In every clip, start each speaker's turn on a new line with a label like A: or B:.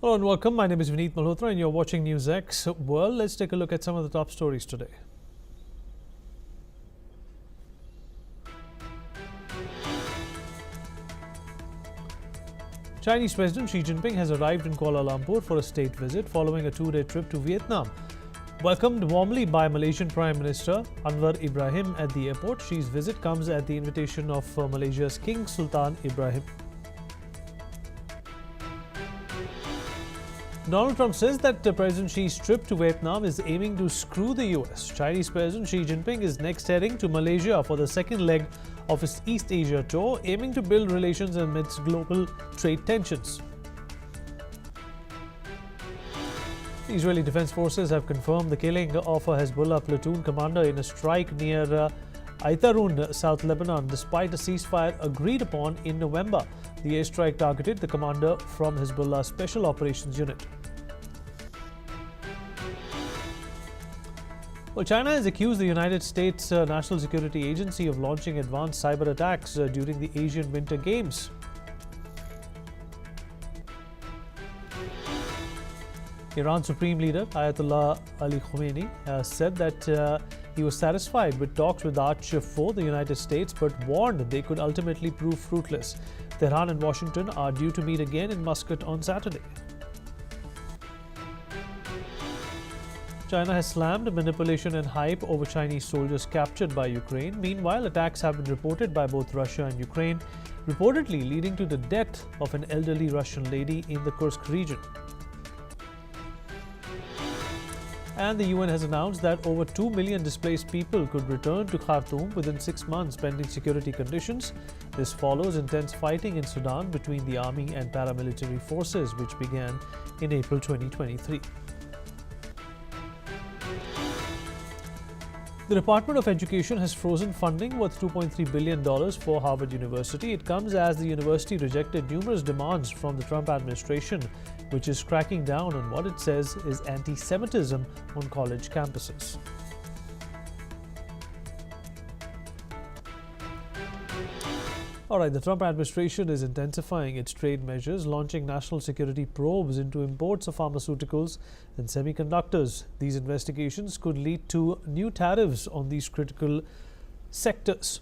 A: Hello and welcome. My name is Vineet Malhotra and you're watching NewsX World. Let's take a look at some of the top stories today. Chinese President Xi Jinping has arrived in Kuala Lumpur for a state visit following a two-day trip to Vietnam. Welcomed warmly by Malaysian Prime Minister Anwar Ibrahim at the airport, Xi's visit comes at the invitation of Malaysia's King Sultan Ibrahim. Donald Trump says that President Xi's trip to Vietnam is aiming to screw the US. Chinese President Xi Jinping is next heading to Malaysia for the second leg of his East Asia tour, aiming to build relations amidst global trade tensions. The Israeli Defense Forces have confirmed the killing of a Hezbollah platoon commander in a strike near Aitarun, South Lebanon, despite a ceasefire agreed upon in November. The airstrike targeted the commander from Hezbollah's Special Operations Unit. Well, China has accused the United States National Security Agency of launching advanced cyber attacks during the Asian Winter Games. Iran Supreme Leader Ayatollah Ali Khamenei said that he was satisfied with talks with arch foe the United States, but warned they could ultimately prove fruitless. Tehran and Washington are due to meet again in Muscat on Saturday. China has slammed manipulation and hype over Chinese soldiers captured by Ukraine. Meanwhile, attacks have been reported by both Russia and Ukraine, reportedly leading to the death of an elderly Russian lady in the Kursk region. And the UN has announced that over 2 million displaced people could return to Khartoum within 6 months pending security conditions. This follows intense fighting in Sudan between the army and paramilitary forces, which began in April 2023. The Department of Education has frozen funding worth $2.3 billion for Harvard University. It comes as the university rejected numerous demands from the Trump administration, which is cracking down on what it says is anti-Semitism on college campuses. All right, the Trump administration is intensifying its trade measures, launching national security probes into imports of pharmaceuticals and semiconductors. These investigations could lead to new tariffs on these critical sectors.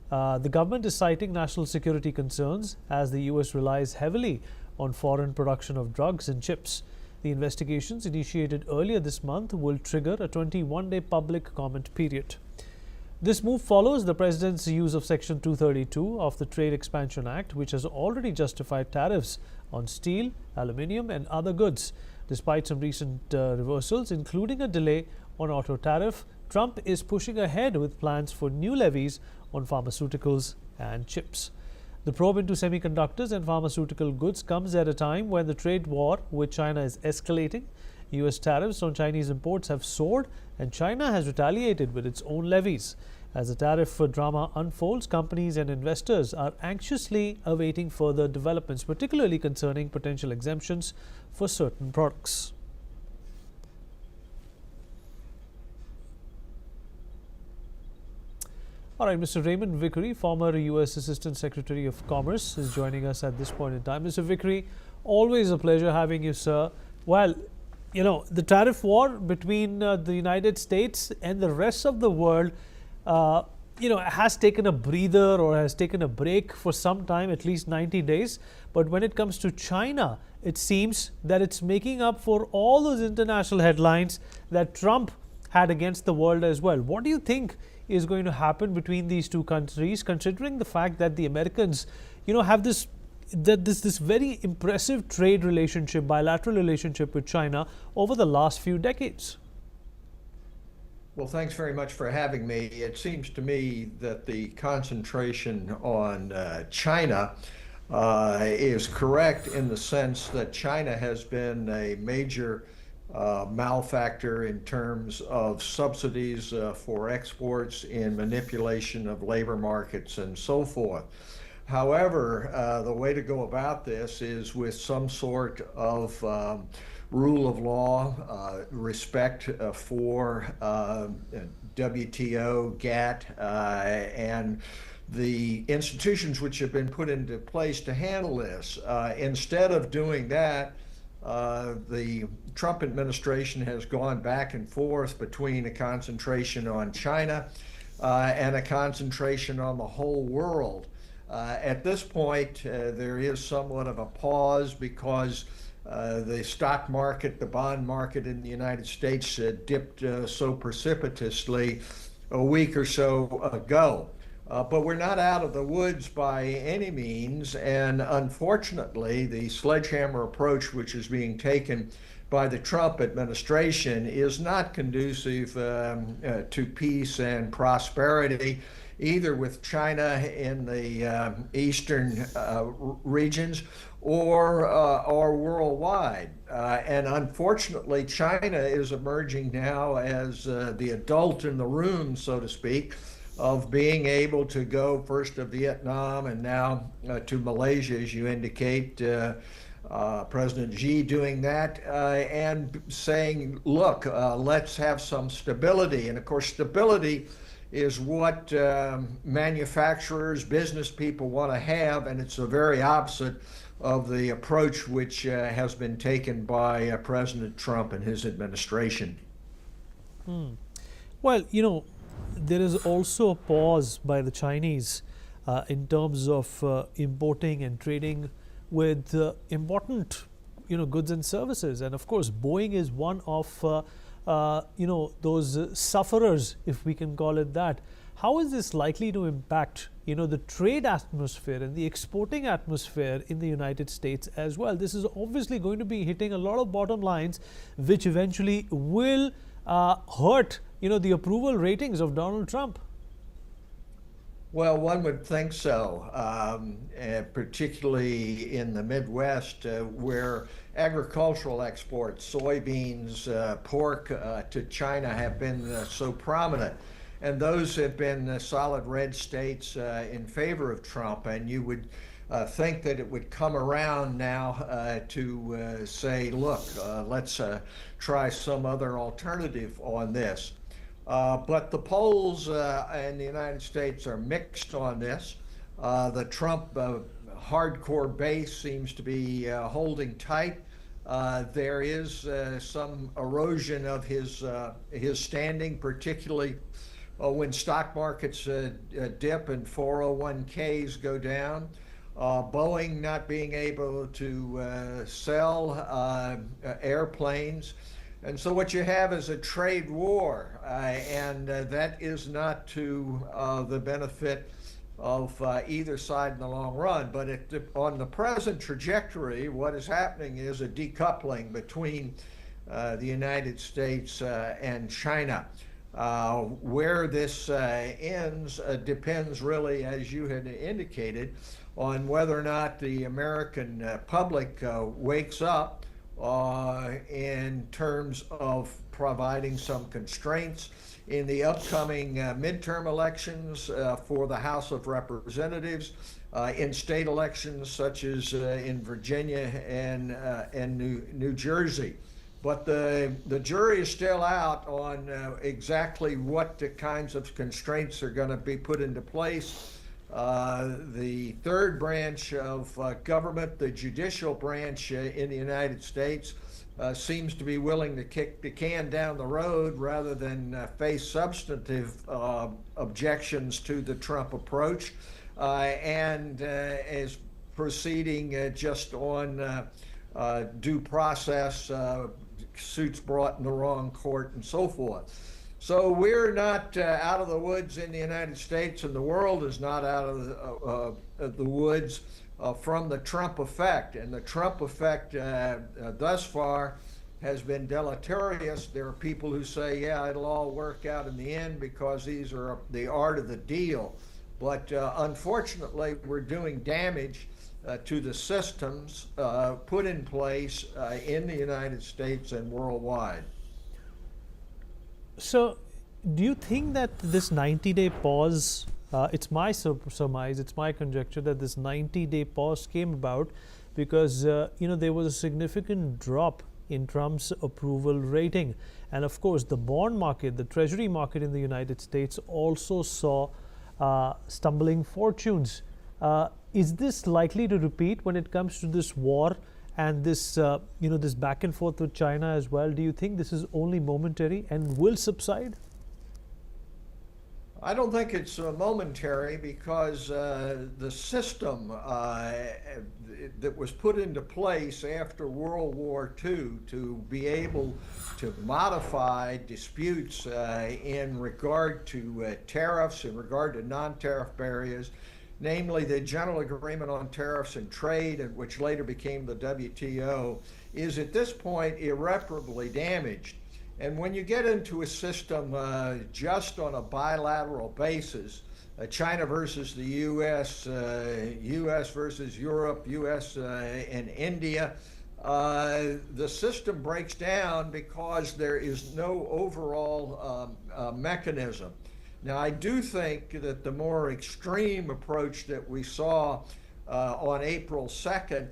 A: The government is citing national security concerns as the US relies heavily on foreign production of drugs and chips. The investigations initiated earlier this month will trigger a 21-day public comment period. This move follows the president's use of Section 232 of the Trade Expansion Act, which has already justified tariffs on steel, aluminium, and other goods. Despite some recent reversals, including a delay on auto tariff, Trump is pushing ahead with plans for new levies on pharmaceuticals and chips. The probe into semiconductors and pharmaceutical goods comes at a time when the trade war with China is escalating. US tariffs on Chinese imports have soared, and China has retaliated with its own levies. As the tariff drama unfolds, companies and investors are anxiously awaiting further developments, particularly concerning potential exemptions for certain products. All right, Mr. Raymond Vickery, former U.S. Assistant Secretary of Commerce, is joining us at this point in time. Mr. Vickery, always a pleasure having you, sir. Well, you know, the tariff war between the United States and the rest of the world, has taken a breather or has taken a break for some time, at least 90 days. But when it comes to China, it seems that it's making up for all those international headlines that Trump had against the world as well. What do you think is going to happen between these two countries, considering the fact that the Americans, have this very impressive trade relationship, bilateral relationship with China over the last few decades?
B: Well, thanks very much for having me. It seems to me that the concentration on China is correct in the sense that China has been a major malefactor in terms of subsidies for exports, in manipulation of labor markets and so forth. However, the way to go about this is with some sort of rule of law, respect for WTO, GATT, and the institutions which have been put into place to handle this. Instead of doing that, The Trump administration has gone back and forth between a concentration on China and a concentration on the whole world. At this point, there is somewhat of a pause because the stock market, the bond market in the United States dipped so precipitously a week or so ago. But we're not out of the woods by any means, and unfortunately, the sledgehammer approach which is being taken by the Trump administration is not conducive to peace and prosperity, either with China in the eastern regions or worldwide. And unfortunately, China is emerging now as the adult in the room, so to speak, of being able to go first to Vietnam and now to Malaysia, as you indicate, President Xi doing that, and saying, look, let's have some stability. And of course, stability is what manufacturers, business people want to have, and it's the very opposite of the approach which has been taken by President Trump and his administration.
A: Well, there is also a pause by the Chinese in terms of importing and trading with important, goods and services. And of course, Boeing is one of, those sufferers, if we can call it that. How is this likely to impact, the trade atmosphere and the exporting atmosphere in the United States as well? This is obviously going to be hitting a lot of bottom lines, which eventually will hurt the approval ratings of Donald Trump.
B: Well, one would think so, particularly in the Midwest, where agricultural exports, soybeans, pork to China have been so prominent. And those have been solid red states in favor of Trump. And you would think that it would come around now to say, look, let's try some other alternative on this. But the polls in the United States are mixed on this. The Trump hardcore base seems to be holding tight. There is some erosion of his standing, particularly when stock markets dip and 401ks go down. Boeing not being able to sell airplanes. And so what you have is a trade war, and that is not to the benefit of either side in the long run. But on the present trajectory, what is happening is a decoupling between the United States and China. Where this ends depends really, as you had indicated, on whether or not the American public wakes up in terms of providing some constraints in the upcoming midterm elections for the House of Representatives, in state elections such as in Virginia and New Jersey. But the jury is still out on exactly what kinds of constraints are going to be put into place. The third branch of government, the judicial branch in the United States, seems to be willing to kick the can down the road rather than face substantive objections to the Trump approach, and is proceeding just on due process, suits brought in the wrong court, and so forth. So we're not out of the woods in the United States, and the world is not out of the woods from the Trump effect. And the Trump effect thus far has been deleterious. There are people who say, yeah, it'll all work out in the end because these are the art of the deal. But unfortunately, we're doing damage to the systems put in place in the United States and worldwide.
A: So, do you think that this 90-day pause, it's my surmise, it's my conjecture that this 90-day pause came about because, there was a significant drop in Trump's approval rating. And of course, the bond market, the treasury market in the United States also saw stumbling fortunes. Is this likely to repeat when it comes to this war and this this back and forth with China as well, do you think this is only momentary and will subside?
B: I don't think it's momentary because the system that was put into place after World War II to be able to modify disputes in regard to tariffs, in regard to non-tariff barriers, namely the General Agreement on Tariffs and Trade, which later became the WTO, is at this point irreparably damaged. And when you get into a system just on a bilateral basis, China versus the U.S., U.S. versus Europe, U.S. and India, the system breaks down because there is no overall mechanism. Now, I do think that the more extreme approach that we saw on April 2nd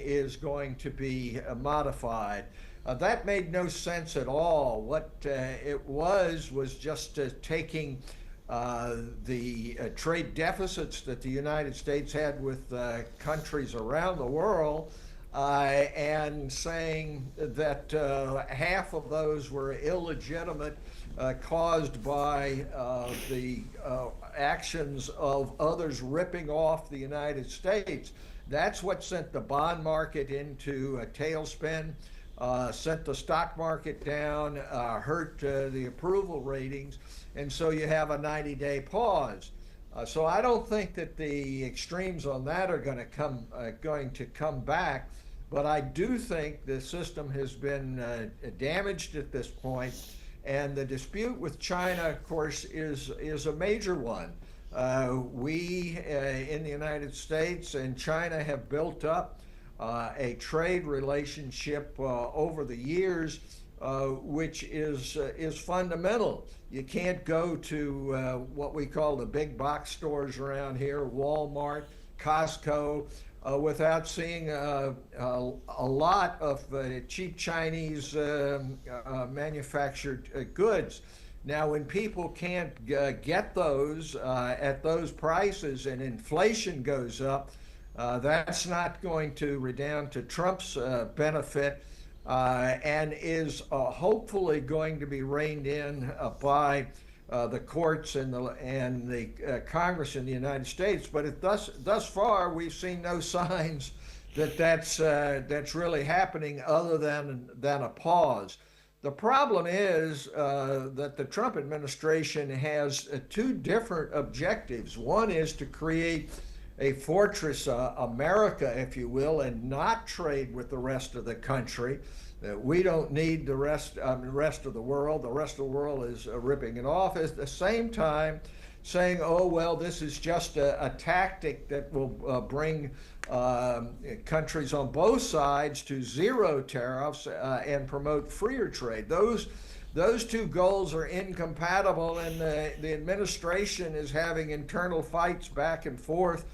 B: is going to be modified. That made no sense at all. What it was just taking the trade deficits that the United States had with countries around the world and saying that half of those were illegitimate, caused by the actions of others ripping off the United States. That's what sent the bond market into a tailspin. Sent the stock market down, hurt the approval ratings, and so you have a 90-day pause. So I don't think that the extremes on that are going to come back, but I do think the system has been damaged at this point, and the dispute with China, of course, is a major one. We in the United States and China have built up a trade relationship over the years, which is fundamental. You can't go to what we call the big box stores around here, Walmart, Costco, without seeing a lot of cheap Chinese manufactured goods. Now, when people can't get those at those prices and inflation goes up, that's not going to redound to Trump's benefit and is hopefully going to be reined in by the courts and the Congress in the United States. But thus far, we've seen no signs that that's really happening other than a pause. The problem is that the Trump administration has two different objectives. One is to create a fortress America, if you will, and not trade with the rest of the country. We don't need the rest of the world. The rest of the world is ripping it off. At the same time, saying, oh, well, this is just a tactic that will bring countries on both sides to zero tariffs and promote freer trade. Those two goals are incompatible, and the administration is having internal fights back and forth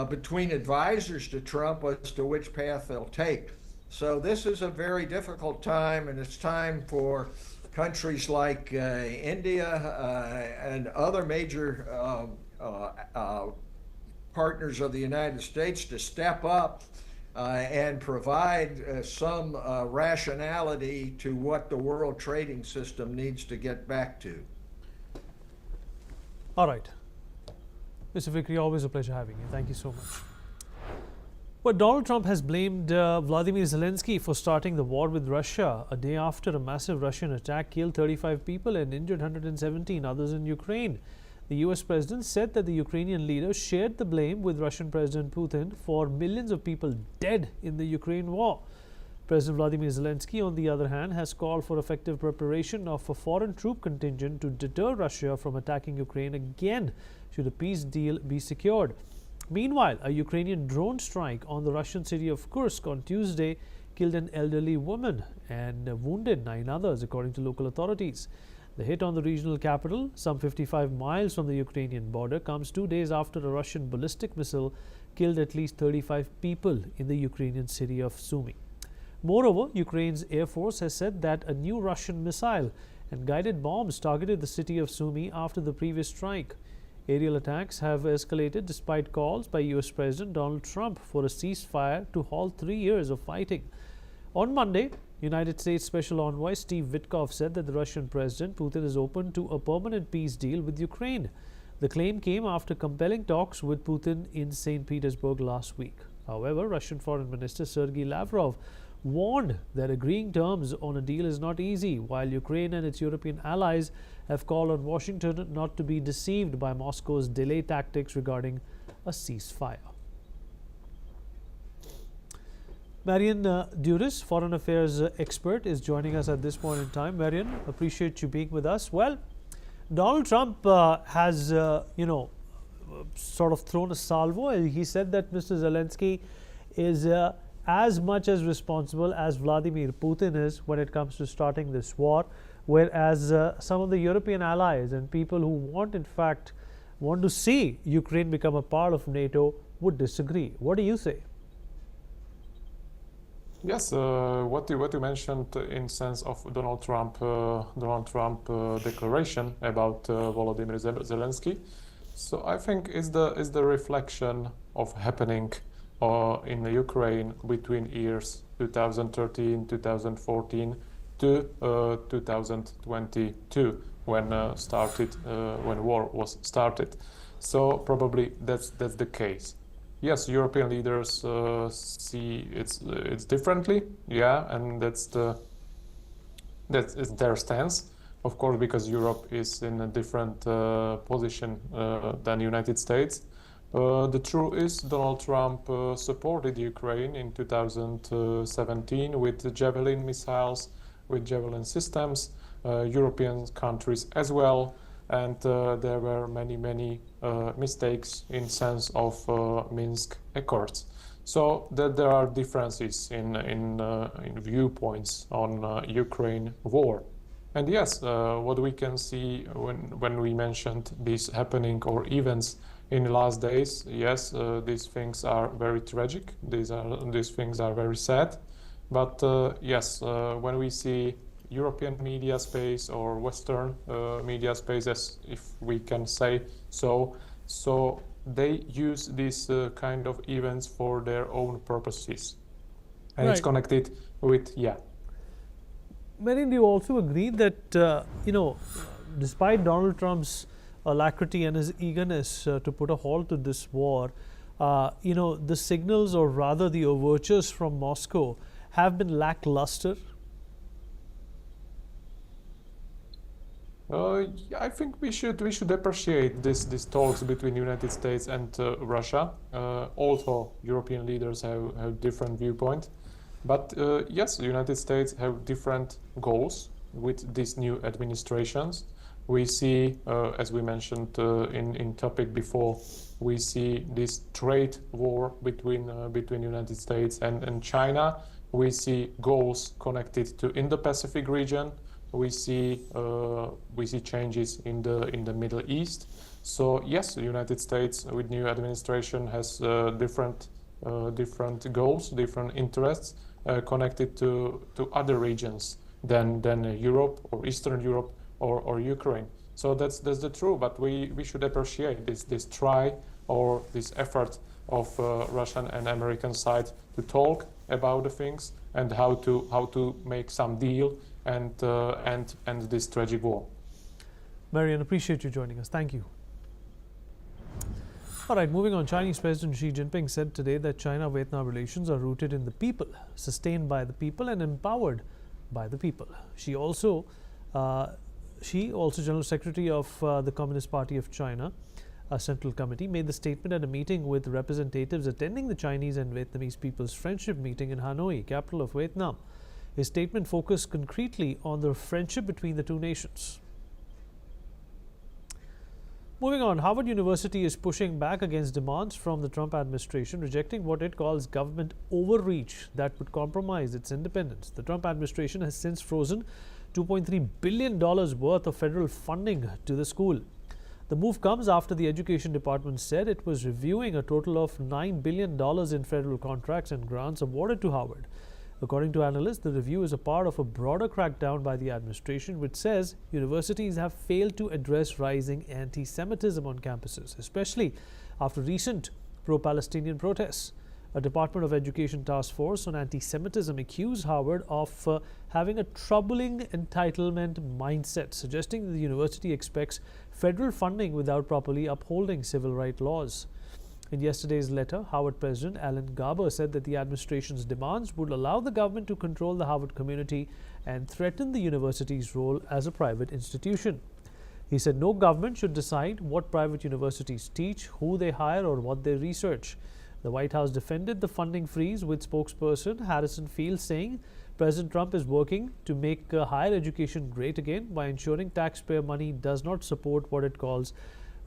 B: between advisors to Trump as to which path they'll take. So this is a very difficult time, and it's time for countries like India and other major partners of the United States to step up and provide some rationality to what the world trading system needs to get back to.
A: All right. Mr. Fikri, always a pleasure having you. Thank you so much. Well, Donald Trump has blamed Vladimir Zelensky for starting the war with Russia a day after a massive Russian attack killed 35 people and injured 117 others in Ukraine. The US president said that the Ukrainian leader shared the blame with Russian President Putin for millions of people dead in the Ukraine war. President Vladimir Zelensky, on the other hand, has called for effective preparation of a foreign troop contingent to deter Russia from attacking Ukraine again should a peace deal be secured. Meanwhile, a Ukrainian drone strike on the Russian city of Kursk on Tuesday killed an elderly woman and wounded 9 others, according to local authorities. The hit on the regional capital, some 55 miles from the Ukrainian border, comes 2 days after a Russian ballistic missile killed at least 35 people in the Ukrainian city of Sumy. Moreover, Ukraine's Air Force has said that a new Russian missile and guided bombs targeted the city of Sumy after the previous strike. Aerial attacks have escalated despite calls by US President Donald Trump for a ceasefire to halt 3 years of fighting. On Monday, United States Special Envoy Steve Witkoff said that the Russian President Putin is open to a permanent peace deal with Ukraine. The claim came after compelling talks with Putin in St. Petersburg last week. However, Russian Foreign Minister Sergei Lavrov warned that agreeing terms on a deal is not easy, while Ukraine and its European allies have called on Washington not to be deceived by Moscow's delay tactics regarding a ceasefire. Marian Duris, foreign affairs expert, is joining us at this point in time. Marian, appreciate you being with us. Well, Donald Trump has, sort of thrown a salvo. He said that Mr. Zelensky is as much as responsible as Vladimir Putin is when it comes to starting this war, whereas some of the European allies and people who want to see Ukraine become a part of NATO would disagree. What do you say?
C: Yes, what you mentioned in sense of Donald Trump declaration about Volodymyr Zelensky. So I think is the reflection of happening in the Ukraine between years 2013, 2014 to 2022 when war was started. So probably that's the case. Yes, European leaders see it's differently, yeah, and that's their stance, of course, because Europe is in a different position than United States. The truth is Donald Trump supported Ukraine in 2017 with Javelin missiles, with Javelin systems, European countries as well. And there were many mistakes in sense of Minsk Accords. So that there are differences in viewpoints on Ukraine war. And yes, what we can see when we mentioned this happening or events in the last days, yes, these things are very tragic. These things are very sad. But yes, when we see European media space or Western media space, as if we can say so they use these kind of events for their own purposes, and
A: right.
C: It's connected with
A: Marian, do you also agree that despite Donald Trump's alacrity and his eagerness to put a halt to this war, the signals, or rather the overtures from Moscow, have been lackluster?
C: I think we should appreciate these talks between United States and Russia. Also, European leaders have different viewpoint, but yes, the United States have different goals with these new administrations. We see, as we mentioned in topic before, we see this trade war between United States and China. We see goals connected to Indo-Pacific region. We see changes in the Middle East. So yes, the United States with new administration has different goals, different interests connected to other regions than Europe or Eastern Europe or Ukraine. So that's the truth. But we should appreciate this try or this effort of Russian and American side to talk about the things and how to make some deal and this tragic war.
A: Marian, appreciate you joining us. Thank you. All right, moving on. Chinese President Xi Jinping said today that China-Vietnam relations are rooted in the people, sustained by the people, and empowered by the people. She also General Secretary of the Communist Party of China, a Central Committee, made the statement at a meeting with representatives attending the Chinese and Vietnamese People's Friendship Meeting in Hanoi, capital of Vietnam. His statement focused concretely on the friendship between the two nations. Moving on, Harvard University is pushing back against demands from the Trump administration, rejecting what it calls government overreach that would compromise its independence. The Trump administration has since frozen $2.3 billion worth of federal funding to the school. The move comes after the Education Department said it was reviewing a total of $9 billion in federal contracts and grants awarded to Harvard. According to analysts, the review is a part of a broader crackdown by the administration, which says universities have failed to address rising anti-Semitism on campuses, especially after recent pro-Palestinian protests. A Department of Education task force on anti-Semitism accused Harvard of having a troubling entitlement mindset, suggesting that the university expects federal funding without properly upholding civil rights laws. In yesterday's letter, Harvard President Alan Garber said that the administration's demands would allow the government to control the Harvard community and threaten the university's role as a private institution. He said no government should decide what private universities teach, who they hire, or what they research. The White House defended the funding freeze, with spokesperson Harrison Fields saying President Trump is working to make higher education great again by ensuring taxpayer money does not support what it calls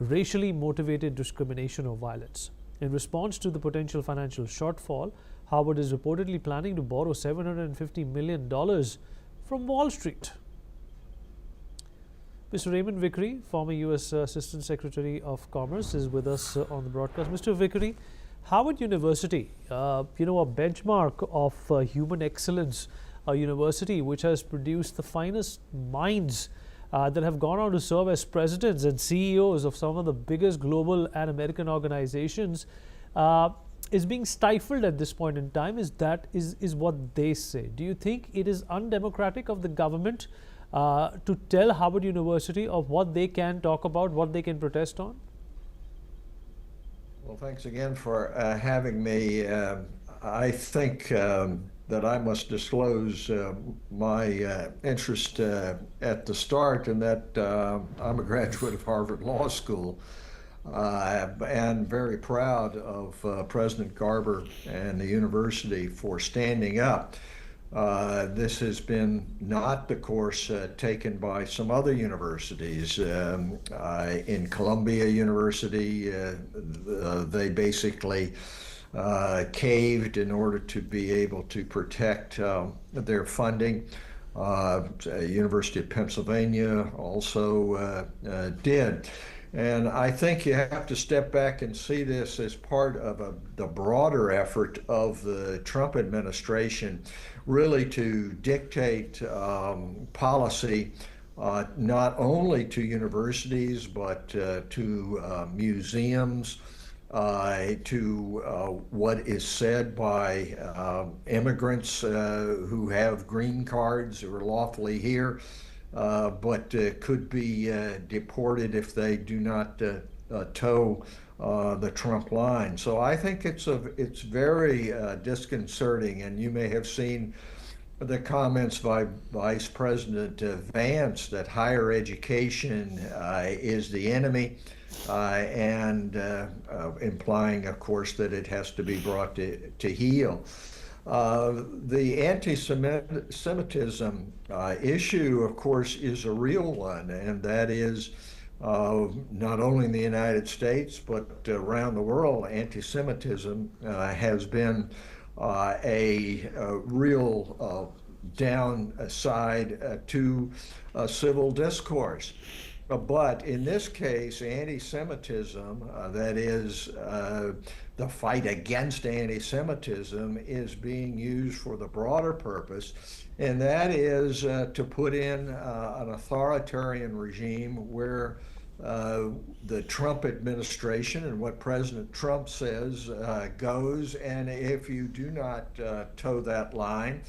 A: racially motivated discrimination or violence. In response to the potential financial shortfall, Harvard is reportedly planning to borrow $750 million from Wall Street. Mr. Raymond Vickery, former U.S. Assistant Secretary of Commerce, is with us on the broadcast. Mr. Vickery, Harvard University, a benchmark of human excellence, a university which has produced the finest minds that have gone on to serve as presidents and CEOs of some of the biggest global and American organizations, is being stifled at this point in time. Is what they say. Do you think it is undemocratic of the government to tell Harvard University of what they can talk about, what they can protest on?
B: Well, thanks again for having me. I think that I must disclose my interest at the start, and that I'm a graduate of Harvard Law School, and very proud of President Garber and the university for standing up. This has been not the course taken by some other universities. In Columbia University, they basically caved in order to be able to protect their funding. University of Pennsylvania also did. And I think you have to step back and see this as part of the broader effort of the Trump administration, really to dictate policy not only to universities, but to museums, to what is said by immigrants who have green cards, who are lawfully here, but could be deported if they do not toe the Trump line. So I think it's very disconcerting, and you may have seen the comments by Vice President Vance that higher education is the enemy, and implying, of course, that it has to be brought to heel. The anti-Semitism issue, of course, is a real one, and that is not only in the United States, but around the world. Anti-Semitism has been a real downside to civil discourse. But in this case, anti-Semitism, that is the fight against anti-Semitism, is being used for the broader purpose, and that is to put in an authoritarian regime where the Trump administration and what President Trump says goes, and if you do not toe that line,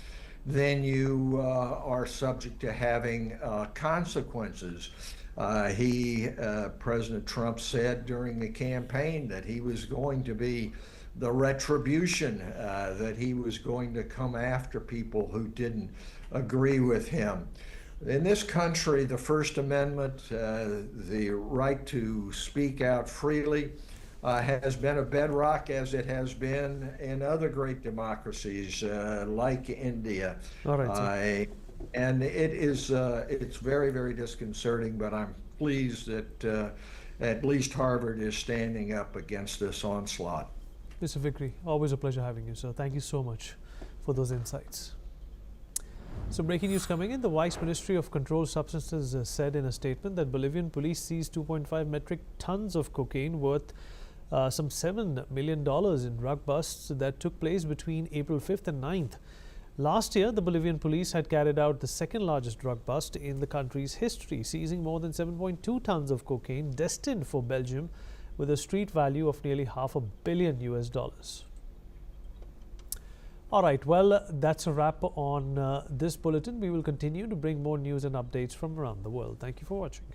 B: then you are subject to having consequences. President Trump said during the campaign that he was going to be the retribution, that he was going to come after people who didn't agree with him. In this country, the First Amendment, the right to speak out freely, has been a bedrock, as it has been in other great democracies like India.
A: All right,
B: and it's very, very disconcerting, but I'm pleased that at least Harvard is standing up against this onslaught.
A: Mr. Vickery, always a pleasure having you, sir. Thank you so much for those insights. So breaking news coming in, the Vice Ministry of Controlled Substances said in a statement that Bolivian police seized 2.5 metric tons of cocaine worth some $7 million in drug busts that took place between April 5th and 9th. Last year, the Bolivian police had carried out the second largest drug bust in the country's history, seizing more than 7.2 tons of cocaine destined for Belgium with a street value of nearly $500 million US. All right, well, that's a wrap on this bulletin. We will continue to bring more news and updates from around the world. Thank you for watching.